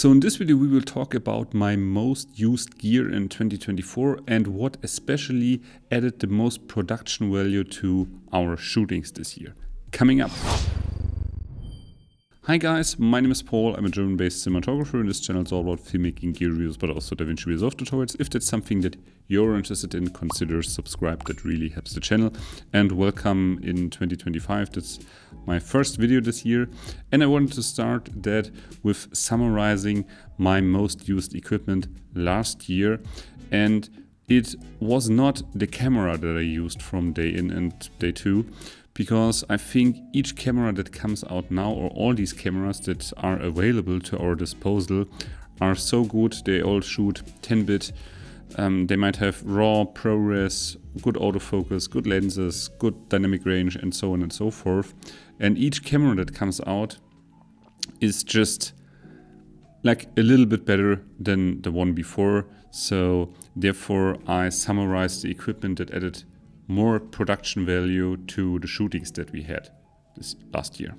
So in this video we will talk about my most used gear in 2024 and what especially added the most production value to our shootings this year. Coming up. Hi guys, my name is Paul. I'm a German-based cinematographer and this channel is all about filmmaking gear reviews but also DaVinci Resolve tutorials. If that's something that you're interested in, consider subscribe. That really helps the channel. And welcome in 2025. That's my first video this year. And I wanted to start that with summarizing my most used equipment last year. And it was not the camera that I used from day in and day two, because I think each camera that comes out now, or all these cameras that are available to our disposal, are so good. They all shoot 10-bit. They might have RAW, ProRes, good autofocus, good lenses, good dynamic range, and so on and so forth. And each camera that comes out is just like a little bit better than the one before. So therefore I summarized the equipment that added more production value to the shootings that we had this last year.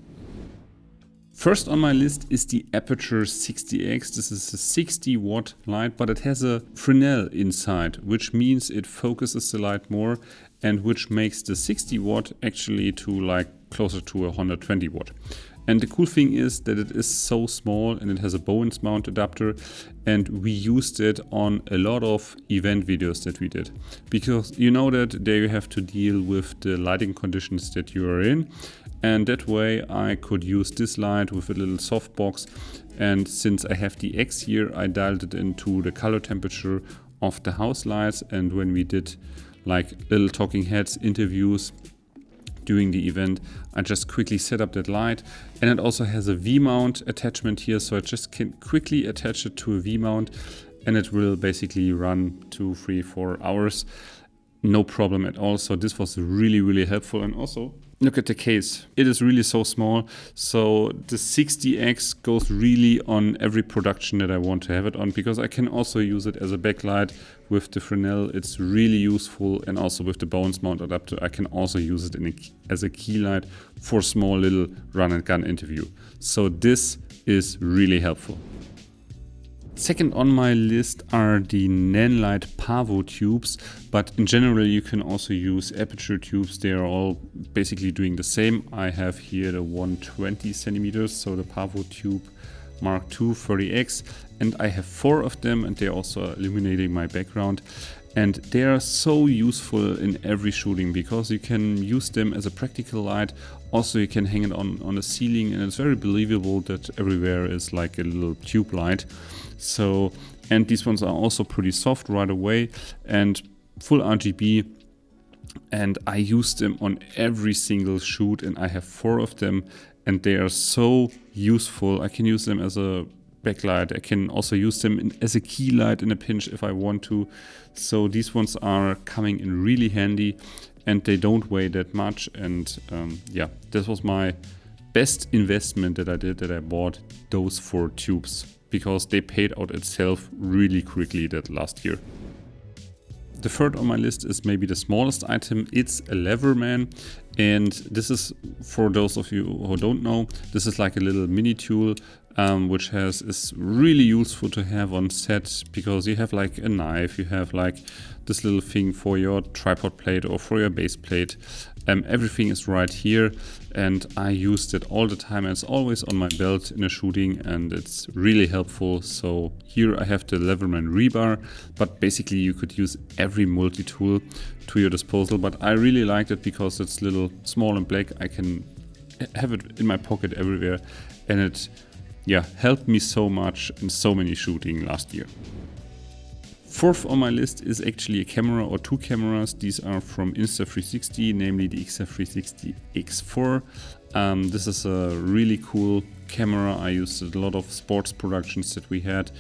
First on my list is the Aperture 60X. This is a 60 watt light, but it has a Fresnel inside, which means it focuses the light more and which makes the 60 watt actually to like closer to 120 watt. And the cool thing is that it is so small and it has a Bowens mount adapter, and we used it on a lot of event videos that we did. Because you know that there you have to deal with the lighting conditions that you are in. And that way I could use this light with a little softbox. And since I have the X here, I dialed it into the color temperature of the house lights. And when we did like little talking heads interviews during the event, I just quickly set up that light. And it also has a V-mount attachment here, so I just can quickly attach it to a V-mount and it will basically run 2, 3, 4 hours. No problem at all. So this was really helpful. And also look at the case. It is really so small. So the 60X goes really on every production that I want to have it on, because I can also use it as a backlight with the Fresnel. It's really useful. And also with the Bowens mount adapter, I can also use it as a key light for small little run and gun interview. So this is really helpful. Second on my list are the Nanlite Pavo tubes, but in general you can also use Aperture tubes. They are all basically doing the same. I have here the 120 centimeters, so the Pavo tube Mark II 30X, and I have 4 of them, and they're also illuminating my background. And they are so useful in every shooting because you can use them as a practical light. Also you can hang it on the ceiling, and it's very believable that everywhere is like a little tube light. So, and these ones are also pretty soft right away and full RGB. And I use them on every single shoot, and I have 4 of them, and they are so useful. I can use them as a backlight. I can also use them as a key light in a pinch if I want to. So these ones are coming in really handy, and they don't weigh that much. And yeah, this was my best investment that I did, that I bought those 4 tubes, because they paid out itself really quickly that last year. The third on my list is maybe the smallest item. It's a Leverman, and this is, for those of you who don't know, this is like a little mini tool which is really useful to have on set, because you have like a knife, you have like this little thing for your tripod plate or for your base plate. Everything is right here, and I used it all the time, and it's always on my belt in a shooting, and it's really helpful. So here I have the Leverman rebar, but basically you could use every multi-tool to your disposal, but I really liked it because it's little small and black. I can have it in my pocket everywhere, and it helped me so much in so many shooting last year. Fourth on my list is actually a camera, or 2 cameras. These are from Insta360, namely the Insta360 X4. This is a really cool camera. I used it a lot of sports productions that we had.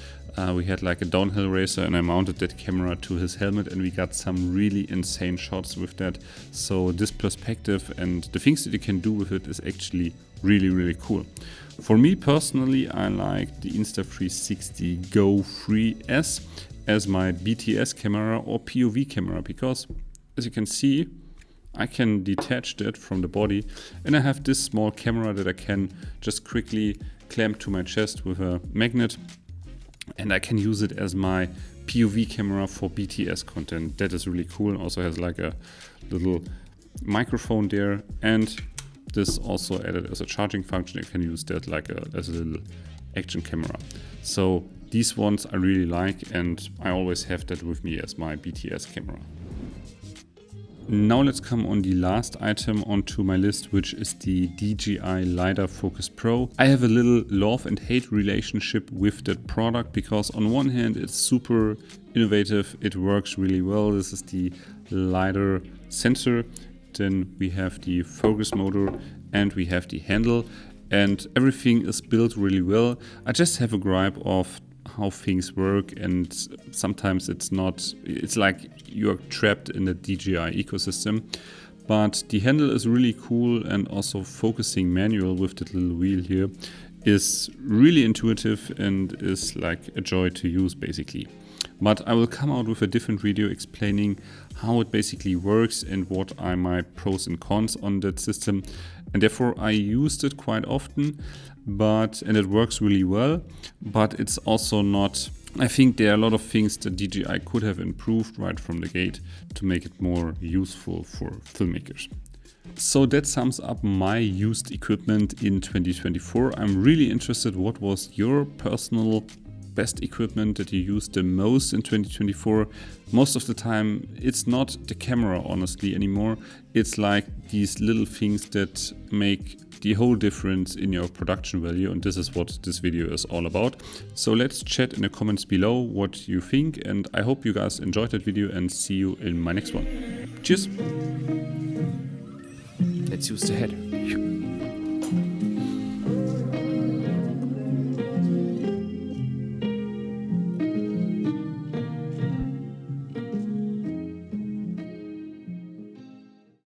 We had like a downhill racer, and I mounted that camera to his helmet, and we got some really insane shots with that. So this perspective and the things that you can do with it is actually really cool. For me personally, I like the Insta360 Go 3S as my BTS camera or POV camera, because as you can see, I can detach that from the body, and I have this small camera that I can just quickly clamp to my chest with a magnet, and I can use it as my POV camera for BTS content. That is really cool. Also has like a little microphone there, and this also added as a charging function. You can use that like as a little action camera. So these ones I really like, and I always have that with me as my BTS camera. Now let's come on the last item onto my list, which is the DJI LiDAR Focus Pro. I have a little love and hate relationship with that product, because on one hand it's super innovative, it works really well. This is the LiDAR sensor, then we have the focus motor, and we have the handle, and everything is built really well. I just have a gripe of how things work, and sometimes it's like you're trapped in the DJI ecosystem. But the handle is really cool, and also focusing manual with that little wheel here is really intuitive and is like a joy to use basically. But I will come out with a different video explaining how it basically works and what are my pros and cons on that system. And therefore I used it quite often, and it works really well, but it's also not, I think there are a lot of things that DJI could have improved right from the gate to make it more useful for filmmakers. So that sums up my used equipment in 2024. I'm really interested, what was your personal best equipment that you used the most in 2024? Most of the time it's not the camera honestly anymore, it's like these little things that make the whole difference in your production value, and this is what this video is all about. So let's chat in the comments below what you think, and I hope you guys enjoyed that video, and see you in my next one. Cheers! Let's use the header.